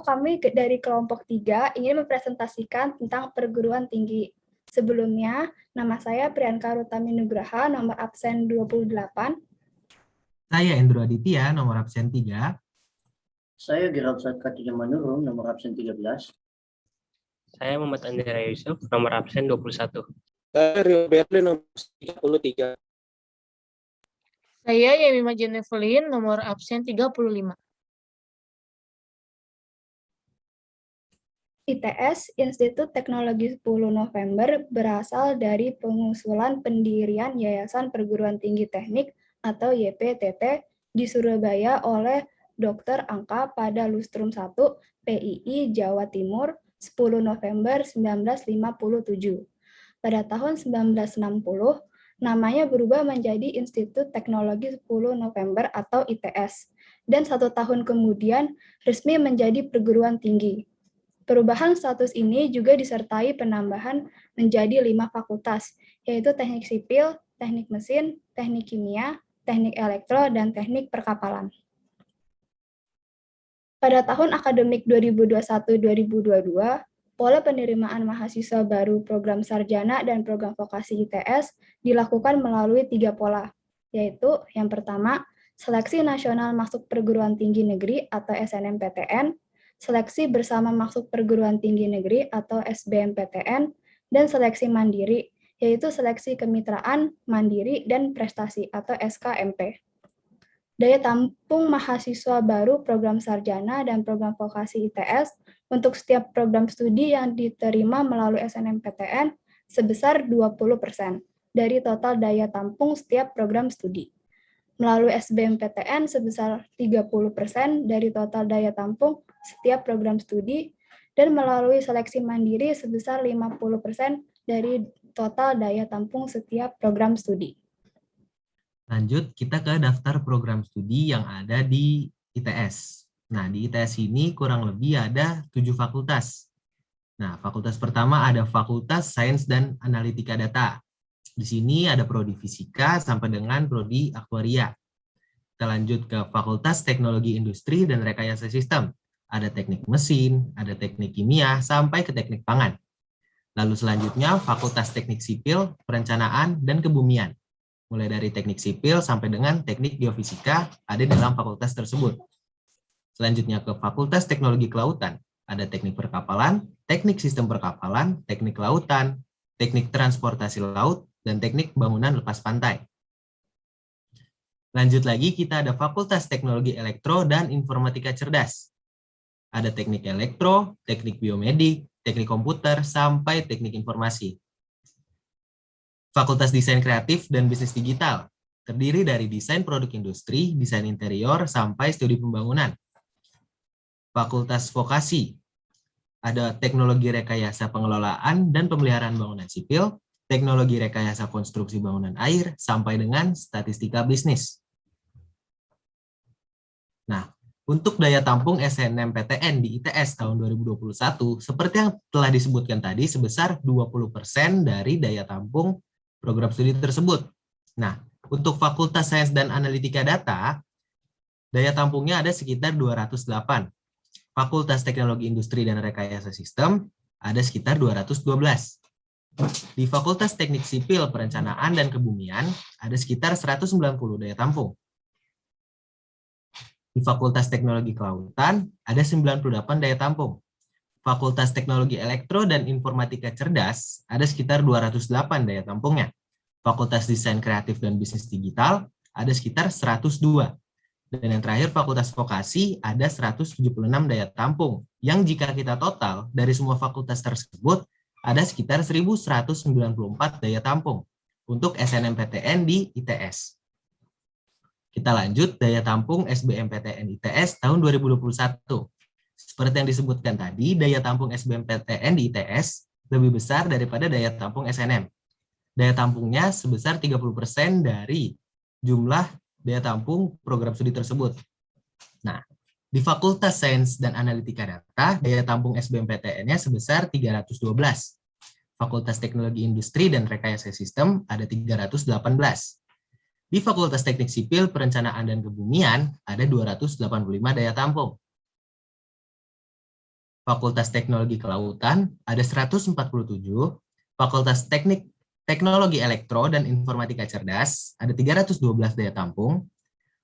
kami dari kelompok 3 ingin mempresentasikan tentang perguruan tinggi. Sebelumnya, nama saya Priyanka Rutami Nugraha, nomor absen 28. Saya Endro Aditya, nomor absen 3. Saya Gerald Satkatija Manurung, nomor absen 13. Saya Muhammad Andrea Yusuf, nomor absen 21. Saya Rio Berli, nomor 33. Saya Yemima Jenevelin, nomor absen 35. ITS, Institut Teknologi 10 November, berasal dari pengusulan pendirian Yayasan Perguruan Tinggi Teknik atau YPTT di Surabaya oleh Dr. Angka pada Lustrum 1 PII Jawa Timur 10 November 1957. Pada tahun 1960, namanya berubah menjadi Institut Teknologi 10 November atau ITS, dan 1 tahun kemudian resmi menjadi perguruan tinggi. Perubahan status ini juga disertai penambahan menjadi 5 fakultas, yaitu Teknik Sipil, Teknik Mesin, Teknik Kimia, Teknik Elektro, dan Teknik Perkapalan. Pada tahun akademik 2021-2022, pola penerimaan mahasiswa baru program sarjana dan program vokasi ITS dilakukan melalui 3 pola, yaitu yang pertama, Seleksi Nasional Masuk Perguruan Tinggi Negeri atau SNMPTN, Seleksi Bersama Masuk Perguruan Tinggi Negeri atau SBMPTN, dan Seleksi Mandiri, yaitu Seleksi Kemitraan, Mandiri, dan Prestasi atau SKMP. Daya tampung mahasiswa baru program sarjana dan program vokasi ITS untuk setiap program studi yang diterima melalui SNMPTN sebesar 20% dari total daya tampung setiap program studi. Melalui SBMPTN sebesar 30% dari total daya tampung setiap program studi, dan melalui seleksi mandiri sebesar 50% dari total daya tampung setiap program studi. Lanjut, kita ke daftar program studi yang ada di ITS. Nah, di ITS ini kurang lebih ada 7 fakultas. Nah, fakultas pertama ada Fakultas Sains dan Analitika Data. Di sini ada prodi fisika sampai dengan prodi aktuaria. Kita lanjut ke Fakultas Teknologi Industri dan Rekayasa Sistem. Ada teknik mesin, ada teknik kimia, sampai ke teknik pangan. Lalu selanjutnya Fakultas Teknik Sipil, Perencanaan, dan Kebumian. Mulai dari teknik sipil sampai dengan teknik geofisika ada dalam fakultas tersebut. Selanjutnya ke Fakultas Teknologi Kelautan. Ada teknik perkapalan, teknik sistem perkapalan, teknik lautan, teknik transportasi laut, dan teknik bangunan lepas pantai. Lanjut lagi, kita ada Fakultas Teknologi Elektro dan Informatika Cerdas. Ada teknik elektro, teknik biomedik, teknik komputer, sampai teknik informasi. Fakultas Desain Kreatif dan Bisnis Digital, terdiri dari desain produk industri, desain interior, sampai studi pembangunan. Fakultas Vokasi, ada teknologi rekayasa pengelolaan dan pemeliharaan bangunan sipil, teknologi rekayasa konstruksi bangunan air, sampai dengan statistika bisnis. Nah, untuk daya tampung SNMPTN di ITS tahun 2021, seperti yang telah disebutkan tadi, sebesar 20% dari daya tampung program studi tersebut. Nah, untuk Fakultas Sains dan Analitika Data, daya tampungnya ada sekitar 208. Fakultas Teknologi Industri dan Rekayasa Sistem ada sekitar 212. Di Fakultas Teknik Sipil, Perencanaan, dan Kebumian ada sekitar 190 daya tampung. Di Fakultas Teknologi Kelautan ada 98 daya tampung. Fakultas Teknologi Elektro dan Informatika Cerdas ada sekitar 208 daya tampungnya. Fakultas Desain Kreatif dan Bisnis Digital ada sekitar 102. Dan yang terakhir Fakultas Vokasi ada 176 daya tampung, yang jika kita total dari semua fakultas tersebut ada sekitar 1.194 daya tampung untuk SNMPTN di ITS. Kita lanjut daya tampung SBMPTN ITS tahun 2021. Seperti yang disebutkan tadi, daya tampung SBMPTN di ITS lebih besar daripada daya tampung SNM. Daya tampungnya sebesar 30% dari jumlah daya tampung program studi tersebut. Nah, di Fakultas Sains dan Analitika Data, daya tampung SBMPTN-nya sebesar 312. Fakultas Teknologi Industri dan Rekayasa Sistem ada 318. Di Fakultas Teknik Sipil, Perencanaan, dan Kebumian ada 285 daya tampung. Fakultas Teknologi Kelautan ada 147, Fakultas Teknologi Elektro dan Informatika Cerdas ada 312 daya tampung,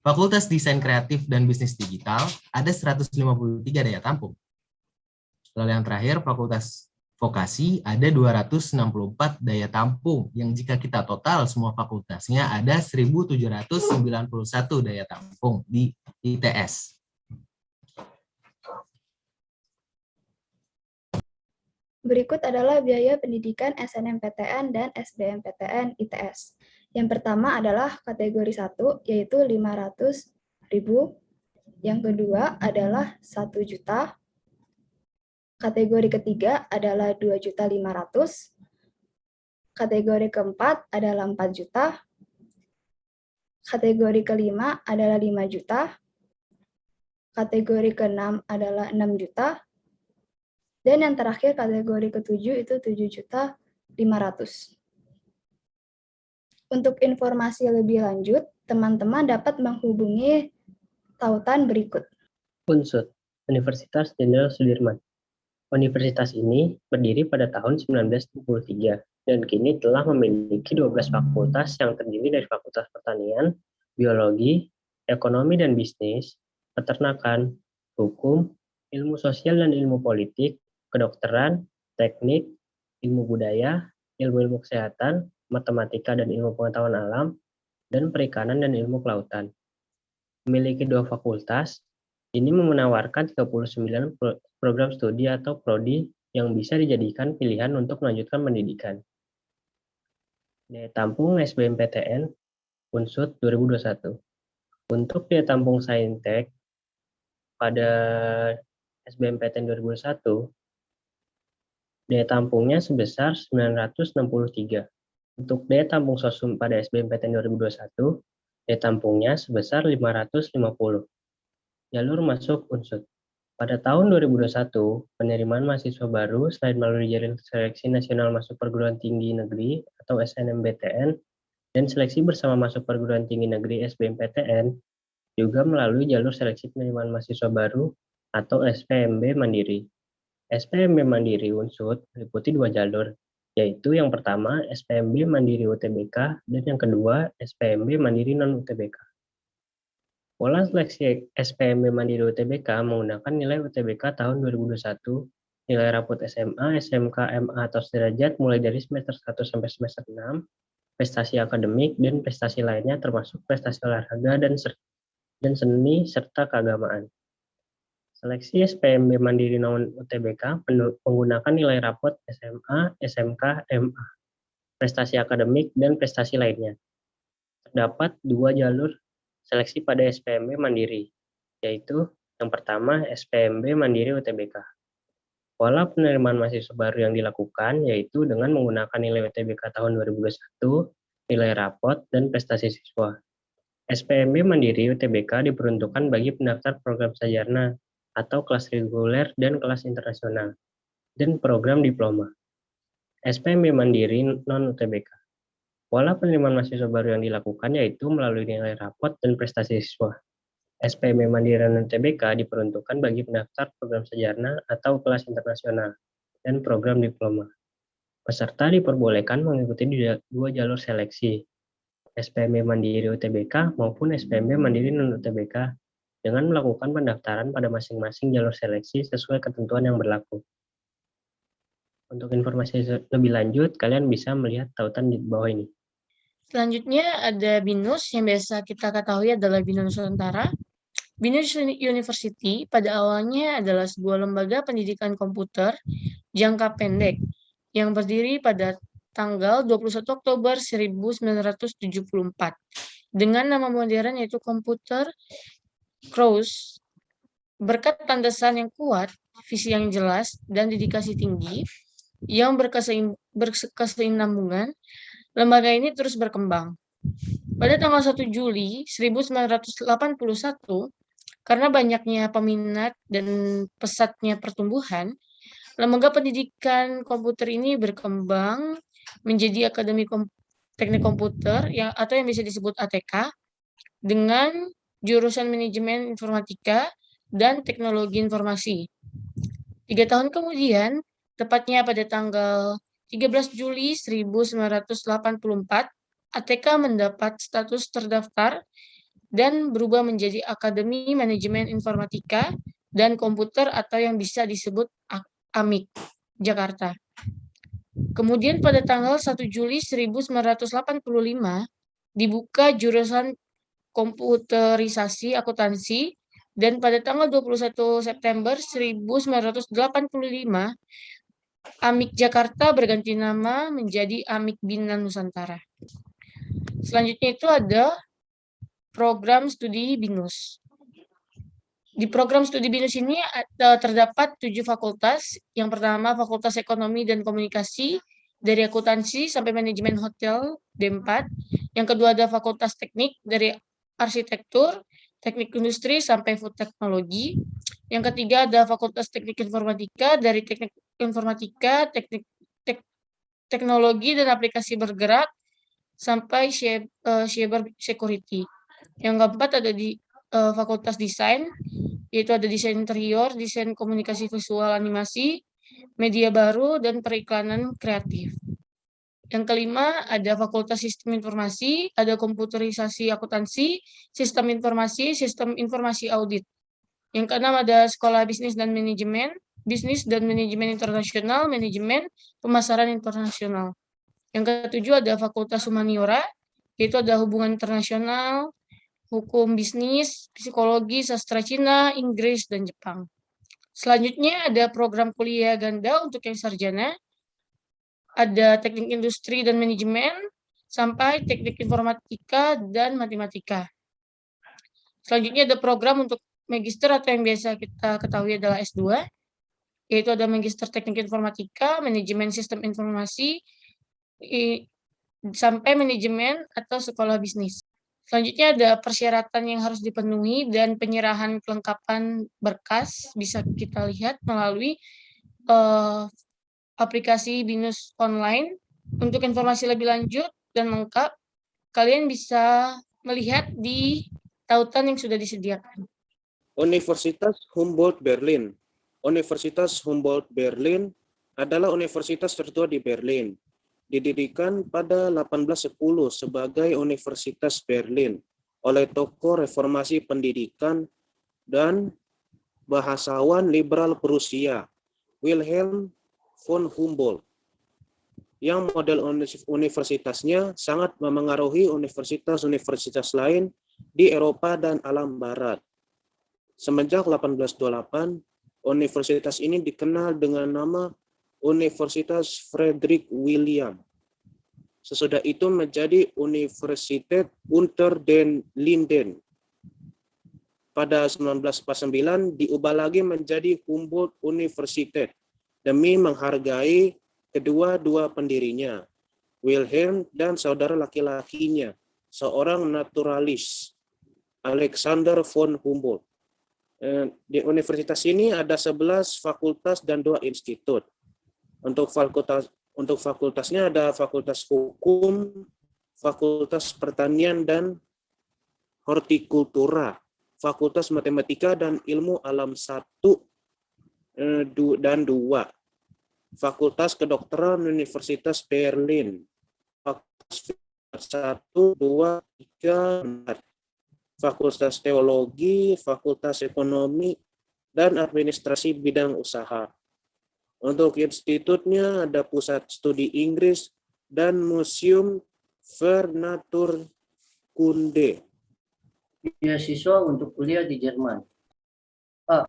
Fakultas Desain Kreatif dan Bisnis Digital ada 153 daya tampung. Lalu yang terakhir, Fakultas Vokasi ada 264 daya tampung, yang jika kita total semua fakultasnya ada 1.791 daya tampung di ITS. Berikut adalah biaya pendidikan SNMPTN dan SBMPTN ITS. Yang pertama adalah kategori 1, yaitu 500.000. Yang kedua adalah 1 juta. Kategori ketiga adalah 2.500.000. Kategori keempat adalah 4 juta. Kategori kelima adalah 5 juta. Kategori keenam adalah 6 juta. Dan yang terakhir kategori ketujuh itu 7.500.000. Untuk informasi lebih lanjut, teman-teman dapat menghubungi tautan berikut. Unsud, Universitas Jenderal Sudirman. Universitas ini berdiri pada tahun 1963 dan kini telah memiliki 12 fakultas yang terdiri dari Fakultas Pertanian, Biologi, Ekonomi dan Bisnis, Peternakan, Hukum, Ilmu Sosial dan Ilmu Politik, Kedokteran, Teknik, Ilmu Budaya, Ilmu Kesehatan, Matematika dan Ilmu Pengetahuan Alam, dan Perikanan dan Ilmu Kelautan. Memiliki 2 fakultas, ini menawarkan 39 program studi atau prodi yang bisa dijadikan pilihan untuk melanjutkan pendidikan. Daya tampung SBMPTN Unsud 2021. Untuk daya tampung Saintek pada SBMPTN 2021, daya tampungnya sebesar 963. Untuk daya tampung Sosum pada SBMPTN 2021, daya tampungnya sebesar 550. Jalur masuk Unsud. Pada tahun 2021, penerimaan mahasiswa baru selain melalui Jaring Seleksi Nasional Masuk Perguruan Tinggi Negeri atau SNMPTN dan seleksi bersama masuk perguruan tinggi negeri SBMPTN juga melalui jalur seleksi penerimaan mahasiswa baru atau SPMB Mandiri. SPMB Mandiri Unsud meliputi 2 jalur, yaitu yang pertama SPMB Mandiri UTBK dan yang kedua SPMB Mandiri Non-UTBK. Pola seleksi SPMB Mandiri UTBK menggunakan nilai UTBK tahun 2021, nilai rapot SMA, SMK, MA atau sederajat mulai dari semester 1 sampai semester 6, prestasi akademik, dan prestasi lainnya termasuk prestasi olahraga dan seni serta keagamaan. Seleksi SPMB Mandiri Non-UTBK menggunakan nilai rapot SMA, SMK, MA, prestasi akademik, dan prestasi lainnya. Terdapat 2 jalur seleksi pada SPMB Mandiri, yaitu yang pertama SPMB Mandiri UTBK. Pola penerimaan mahasiswa baru yang dilakukan yaitu dengan menggunakan nilai UTBK tahun 2021, nilai rapot, dan prestasi siswa. SPMB Mandiri UTBK diperuntukkan bagi pendaftar program sarjana atau kelas reguler dan kelas internasional, dan program diploma. SPMB Mandiri Non-UTBK. Pola penerimaan mahasiswa baru yang dilakukan yaitu melalui nilai rapot dan prestasi siswa. SPMB Mandiri Non-UTBK diperuntukkan bagi pendaftar program sarjana atau kelas internasional dan program diploma. Peserta diperbolehkan mengikuti 2 jalur seleksi, SPMB Mandiri UTBK maupun SPMB Mandiri Non-UTBK dengan melakukan pendaftaran pada masing-masing jalur seleksi sesuai ketentuan yang berlaku. Untuk informasi lebih lanjut, kalian bisa melihat tautan di bawah ini. Selanjutnya ada BINUS yang biasa kita ketahui adalah BINUS Nusantara. BINUS University pada awalnya adalah sebuah lembaga pendidikan komputer jangka pendek yang berdiri pada tanggal 21 Oktober 1974 dengan nama modern yaitu Computer Crous. Berkat landasan yang kuat, visi yang jelas, dan dedikasi tinggi yang berkesinambungan, lembaga ini terus berkembang. Pada tanggal 1 Juli 1981, karena banyaknya peminat dan pesatnya pertumbuhan, lembaga pendidikan komputer ini berkembang menjadi Akademi Teknik Komputer atau yang bisa disebut ATK dengan jurusan Manajemen Informatika dan Teknologi Informasi. 3 tahun kemudian, tepatnya pada tanggal 13 Juli 1984, ATK mendapat status terdaftar dan berubah menjadi Akademi Manajemen Informatika dan Komputer atau yang bisa disebut AMIK, Jakarta. Kemudian pada tanggal 1 Juli 1985, dibuka jurusan komputerisasi akuntansi, dan pada tanggal 21 September 1985, AMIK Jakarta berganti nama menjadi AMIK Bina Nusantara. Selanjutnya itu ada program studi BINUS. Di program studi BINUS ini terdapat 7 fakultas. Yang pertama Fakultas Ekonomi dan Komunikasi, dari akuntansi sampai manajemen hotel D4. Yang kedua ada Fakultas Teknik, dari arsitektur, teknik industri sampai food teknologi. Yang ketiga ada Fakultas Teknik Informatika, dari teknik informatika, teknologi dan aplikasi bergerak sampai cyber security. Yang keempat ada di Fakultas Desain, yaitu ada desain interior, desain komunikasi visual animasi, media baru, dan periklanan kreatif. Yang kelima ada Fakultas Sistem Informasi, ada komputerisasi akuntansi, sistem informasi audit. Yang keenam ada Sekolah Bisnis dan Manajemen Internasional, Manajemen Pemasaran Internasional. Yang ketujuh ada Fakultas Humaniora, yaitu ada Hubungan Internasional, Hukum Bisnis, Psikologi, Sastra Cina, Inggris, dan Jepang. Selanjutnya ada program kuliah ganda untuk yang sarjana, ada Teknik Industri dan Manajemen, sampai Teknik Informatika dan Matematika. Selanjutnya ada program untuk Magister atau yang biasa kita ketahui adalah S2, yaitu ada Magister Teknik Informatika, Manajemen Sistem Informasi, sampai Manajemen atau Sekolah Bisnis. Selanjutnya ada persyaratan yang harus dipenuhi dan penyerahan kelengkapan berkas bisa kita lihat melalui aplikasi BINUS online. Untuk informasi lebih lanjut dan lengkap, kalian bisa melihat di tautan yang sudah disediakan. Universitas Humboldt Berlin. Universitas Humboldt Berlin adalah universitas tertua di Berlin. Didirikan pada 1810 sebagai Universitas Berlin oleh tokoh reformasi pendidikan dan bahasawan liberal Prusia, Wilhelm von Humboldt, yang model universitasnya sangat memengaruhi universitas-universitas lain di Eropa dan alam barat. Semenjak 1828, universitas ini dikenal dengan nama Universitas Frederick William. Sesudah itu menjadi Universität unter den Linden. Pada 1949 diubah lagi menjadi Humboldt Universität demi menghargai kedua-dua pendirinya, Wilhelm dan saudara laki-lakinya, seorang naturalis, Alexander von Humboldt. Di universitas ini ada 11 fakultas dan 2 institut. Untuk fakultasnya ada Fakultas Hukum, Fakultas Pertanian dan Hortikultura, Fakultas Matematika dan Ilmu Alam 1 dan 2, Fakultas Kedokteran Universitas Berlin, Fakultas 1, 2, 3, 4, Fakultas Teologi, Fakultas Ekonomi, dan Administrasi Bidang Usaha. Untuk institutnya ada Pusat Studi Inggris dan Museum Vernaturkunde. Beasiswa untuk kuliah di Jerman.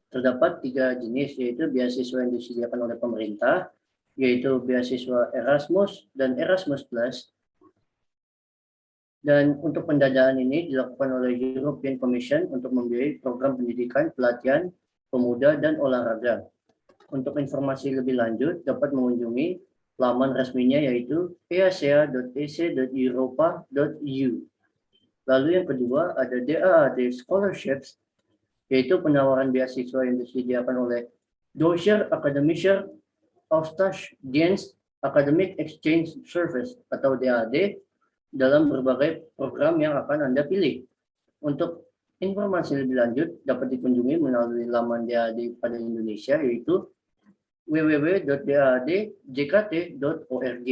Terdapat 3 jenis, yaitu beasiswa yang disediakan oleh pemerintah, yaitu beasiswa Erasmus dan Erasmus Plus. Dan untuk pendanaan ini dilakukan oleh European Commission untuk membiayai program pendidikan, pelatihan, pemuda, dan olahraga. Untuk informasi lebih lanjut dapat mengunjungi laman resminya yaitu eaca.ec.europa.eu. Lalu yang kedua ada DAAD Scholarships, yaitu penawaran beasiswa yang disediakan oleh Deutscher Akademischer Austauschdienst Academic Exchange Service atau DAAD dalam berbagai program yang akan Anda pilih. Untuk informasi lebih lanjut dapat dikunjungi melalui laman DAAD pada Indonesia yaitu www.dadjkt.org.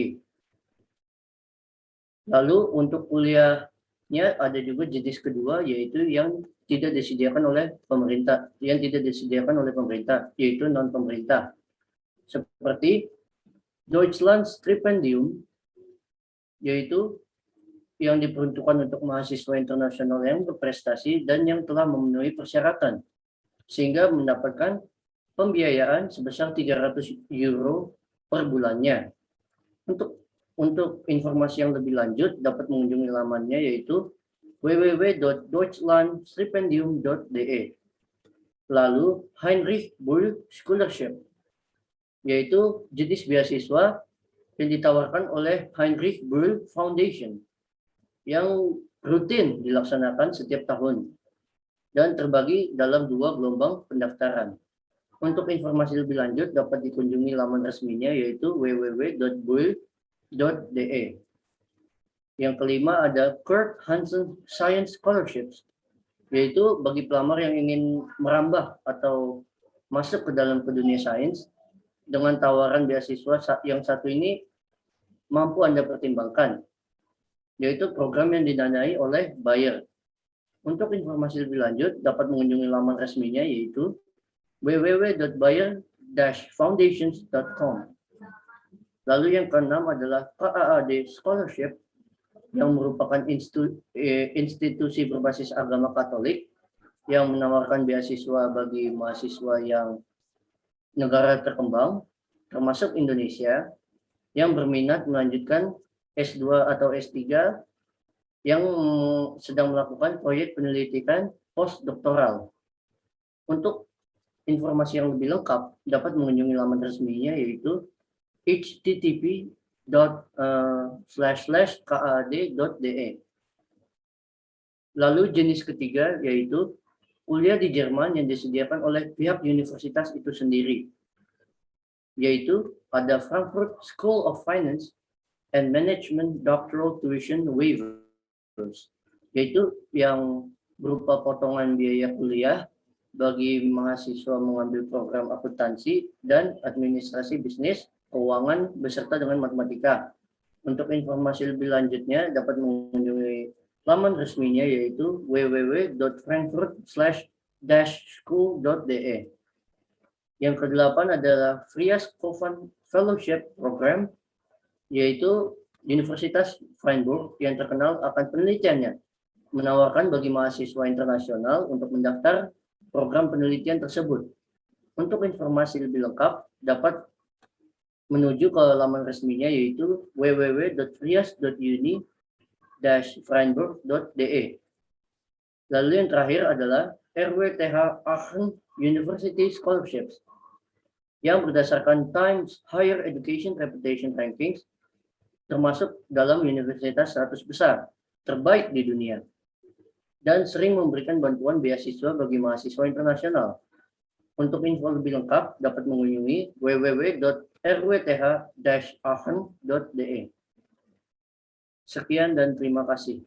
Lalu untuk kuliahnya ada juga jenis kedua, yaitu yang tidak disediakan oleh pemerintah, yaitu non pemerintah, seperti Deutschland Stipendium, yaitu yang diperuntukkan untuk mahasiswa internasional yang berprestasi dan yang telah memenuhi persyaratan, sehingga mendapatkan pembiayaan sebesar 300 euro per bulannya. Untuk informasi yang lebih lanjut dapat mengunjungi lamannya, yaitu www.deutschlandstipendium.de. Lalu Heinrich Böll Scholarship, yaitu jenis beasiswa yang ditawarkan oleh Heinrich Böll Foundation yang rutin dilaksanakan setiap tahun dan terbagi dalam 2 gelombang pendaftaran. Untuk informasi lebih lanjut dapat dikunjungi laman resminya, yaitu www.böll.de. Yang kelima ada Kurt Hansen Science Scholarships, yaitu bagi pelamar yang ingin merambah atau masuk ke dalam dunia sains. Dengan tawaran beasiswa yang satu ini mampu Anda pertimbangkan, yaitu program yang didanai oleh Bayer. Untuk informasi lebih lanjut dapat mengunjungi laman resminya, yaitu www.bayer-foundations.com. Lalu yang keenam adalah KAAD Scholarship, yang merupakan institusi berbasis agama Katolik yang menawarkan beasiswa bagi mahasiswa yang negara berkembang, termasuk Indonesia, yang berminat melanjutkan S2 atau S3 yang sedang melakukan proyek penelitian postdoktoral. Untuk informasi yang lebih lengkap dapat mengunjungi laman resminya, yaitu http://kad.de. Lalu jenis ketiga yaitu kuliah di Jerman yang disediakan oleh pihak universitas itu sendiri, yaitu ada Frankfurt School of Finance and Management Doctoral Tuition Waivers, yaitu yang berupa potongan biaya kuliah bagi mahasiswa mengambil program akuntansi dan administrasi bisnis, keuangan, beserta dengan matematika. Untuk informasi lebih lanjutnya dapat mengunjungi laman resminya, yaitu www.frankfurt/school.de. Yang kedelapan adalah Frias Kovan Fellowship Program, yaitu Universitas Freiburg yang terkenal akan penelitiannya, menawarkan bagi mahasiswa internasional untuk mendaftar program penelitian tersebut. Untuk informasi lebih lengkap dapat menuju ke laman resminya, yaitu www.frias.uni-freiburg.de. Lalu yang terakhir adalah RWTH Aachen University Scholarships, yang berdasarkan Times Higher Education Reputation Rankings termasuk dalam universitas 100 besar terbaik di dunia dan sering memberikan bantuan beasiswa bagi mahasiswa internasional. Untuk info lebih lengkap dapat mengunjungi www.rwth-aachen.de. Sekian dan terima kasih.